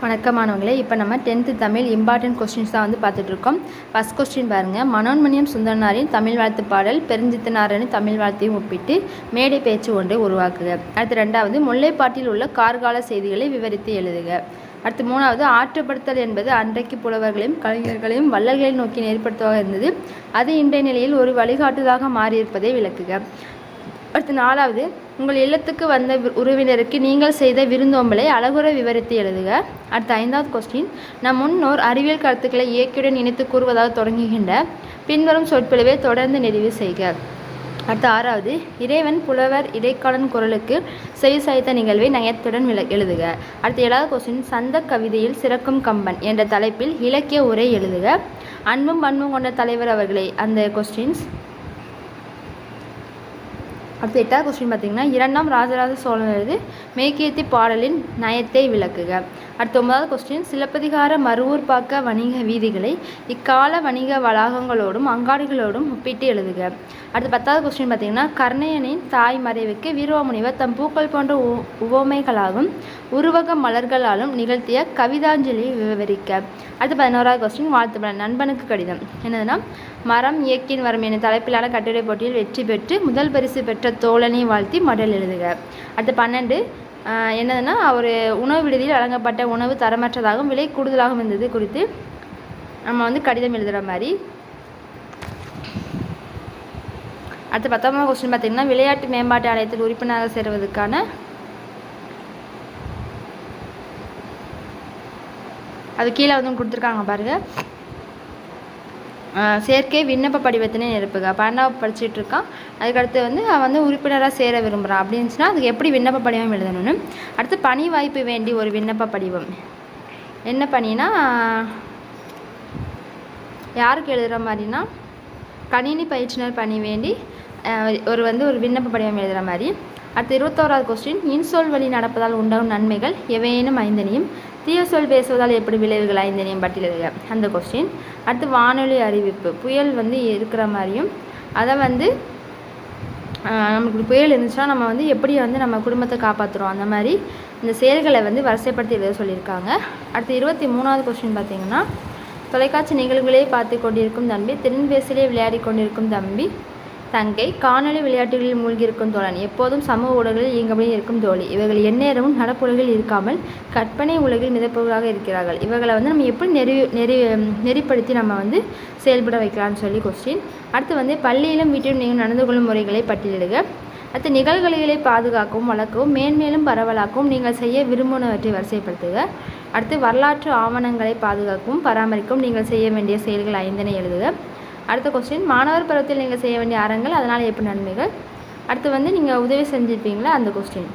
வணக்கமானவங்களே, இப்போ நம்ம 10th Tamil important questions தான் வந்து பார்த்துட்ருக்கோம். ஃபஸ்ட் கொஸ்டின் பாருங்கள். மனோன்மணியம் சுந்தரனாரின் தமிழ் வாழ்த்து பாடல் பெருஞ்சித்தனாரின் தமிழ் வாழ்த்தையும் ஒப்பிட்டு மேடை பேச்சு ஒன்றை உருவாக்குக. அடுத்து ரெண்டாவது, முல்லைப்பாட்டில் உள்ள கார்கால செய்திகளை விவரித்து எழுதுக. அடுத்து மூணாவது, ஆற்றுப்படுத்தல் என்பது அன்றைக்கு புலவர்களையும் கலைஞர்களையும் வள்ளல்களை நோக்கி ஏற்படுத்துவதாக இருந்தது. அது இன்றைய நிலையில் ஒரு வழிகாட்டுதாக மாறியிருப்பதை விளக்குக. அடுத்து நாலாவது, உங்கள் இல்லத்துக்கு வந்த உறவினருக்கு நீங்கள் செய்த விருந்தோம்பலை அழகுற விவரித்து எழுதுக. அடுத்த ஐந்தாவது கொஸ்டின், நம் முன்னோர் அறிவியல் கருத்துக்களை இயற்கையுடன் இணைத்து கூறுவதாக தொடங்குகின்ற பின்வரும் சொற்பிழவை தொடர்ந்து நிறைவு செய்க. அடுத்த ஆறாவது, இறைவன் புலவர் இடைக்காலன் குரலுக்கு செவி சாய்த்த நிகழ்வை நயத்துடன் எழுதுக. அடுத்த ஏழாவது கொஸ்டின், சந்த கவிதையில் சிறக்கும் கம்பன் என்ற தலைப்பில் இலக்கிய உரை எழுதுக. அன்பும் பண்பும் கொண்ட தலைவர் அவர்களே அந்த கொஸ்டின்ஸ். அடுத்து எட்டாவது கொஸ்டின் பார்த்தீங்கன்னா, இரண்டாம் ராஜராஜ சோழனது மேற்கேத்தி பாடலின் நயத்தை விளக்குக. அடுத்து ஒன்பதாவது கொஸ்டின், சிலப்பதிகார மருவூர்பாக்க வணிக வீதிகளை இக்கால வணிக வளாகங்களோடும் அங்காடிகளோடும் ஒப்பிட்டு எழுதுக. அடுத்து பத்தாவது கொஸ்டின் பார்த்தீங்கன்னா, கர்ணையனின் தாய் மறைவுக்கு வீரமுனிவர் தம் பூக்கள் போன்ற உவமைகளாகும் உருவக மலர்களாலும் நிகழ்த்திய கவிதாஞ்சலியை விவரிக்க. அடுத்து 11வது கொஸ்டின், வாழ்த்து நண்பனுக்கு கடிதம். என்னதுன்னா, மரம் இயக்கின் வரம் என தலைப்பிலான கட்டுரை போட்டியில் வெற்றி பெற்று முதல் பரிசு பெற்ற தோழனை வாழ்த்தி மடல் எழுதுக. அடுத்து 12 என்னதுன்னா, ஒரு உணவு விடுதியில் வழங்கப்பட்ட உணவு தரமற்றதாகவும் விலை கூடுதலாகவும் இருந்தது குறித்து நம்ம வந்து கடிதம் எழுதுகிற மாதிரி. அடுத்து 19வது கொஸ்டின் பார்த்தீங்கன்னா, விளையாட்டு மேம்பாட்டு ஆணையத்தில் உறுப்பினராக சேருவதற்கான அது கீழே வந்து கொடுத்துருக்காங்க பாருங்கள். சேர்க்கை விண்ணப்ப படிவத்தினை நிரப்புக. 12வது படிச்சுட்டு இருக்கான். அதுக்கடுத்து வந்து அவன் வந்து உறுப்பினராக சேர விரும்புகிறான் அப்படின்னுச்சுன்னா அதுக்கு எப்படி விண்ணப்ப படிவம் எழுதணும்னு. அடுத்து பணி வாய்ப்பு வேண்டி ஒரு விண்ணப்ப படிவம். என்ன பணினா யாருக்கு எழுதுகிற மாதிரினா, கணினி பயிற்றுனர் பணி வேண்டி ஒரு விண்ணப்ப படிவம் எழுதுகிற மாதிரி. அடுத்து 21வது கொஸ்டின், இன்சொல் வழி நடப்பதால் உண்டாகும் நன்மைகள் எவையேனும் ஐந்தனையும் தீய சொல் பேசுவதால் எப்படி விளைவுகள் ஐந்தனையும் பட்டியலிடுக அந்த கொஸ்டின். அடுத்து வானொலி அறிவிப்பு, புயல் வந்து இருக்கிற மாதிரியும் அதை வந்து நமக்கு புயல் இருந்துச்சுன்னா நம்ம வந்து எப்படி வந்து நம்ம குடும்பத்தை காப்பாற்றுறோம் அந்த மாதிரி இந்த செயல்களை வந்து வரிசைப்படுத்தி எழுத சொல்லியிருக்காங்க. அடுத்து 23வது கொஸ்டின் பார்த்தீங்கன்னா, தொலைக்காட்சி நிகழ்வுகளே பார்த்து கொண்டிருக்கும் தம்பி, திறன்பேசிலே விளையாடி கொண்டிருக்கும் தம்பி தங்கை, காணொலி விளையாட்டுகளில் மூழ்கியிருக்கும் தோழன், எப்போதும் சமூக ஊடகங்களில் இயங்கபடி இருக்கும் தோழி, இவர்கள் எந்நேரமும் நடப்புலகில் இருக்காமல் கற்பனை உலகில் மிதப்பவர்களாக இருக்கிறார்கள். இவர்களை வந்து நம்ம எப்படி நெறிப்படுத்தி நம்ம வந்து செயல்பட வைக்கலாம்னு சொல்லி கொஸ்டின். அடுத்து வந்து பள்ளியிலும் வீட்டிலும் நீங்கள் நடந்து கொள்ளும் முறைகளை பட்டியலிடுக. அடுத்து நிகழ்வுகளை பாதுகாக்கவும் வளர்க்கவும் மேன்மேலும் பரவலாக்கவும் நீங்கள் செய்ய விரும்புவனவற்றை வரிசைப்படுத்துக. அடுத்து வரலாற்று ஆவணங்களை பாதுகாக்கவும் பராமரிக்கவும் நீங்கள் செய்ய வேண்டிய செயல்கள் 5 எழுதுக. அடுத்த கொஸ்டின், மாணவர் பருவத்தில் நீங்கள் செய்ய வேண்டிய அறங்கள் அதனால் எப்படி நன்மைகள். அடுத்து வந்து நீங்கள் உதவி செஞ்சுருப்பீங்களா அந்த கொஸ்டின்.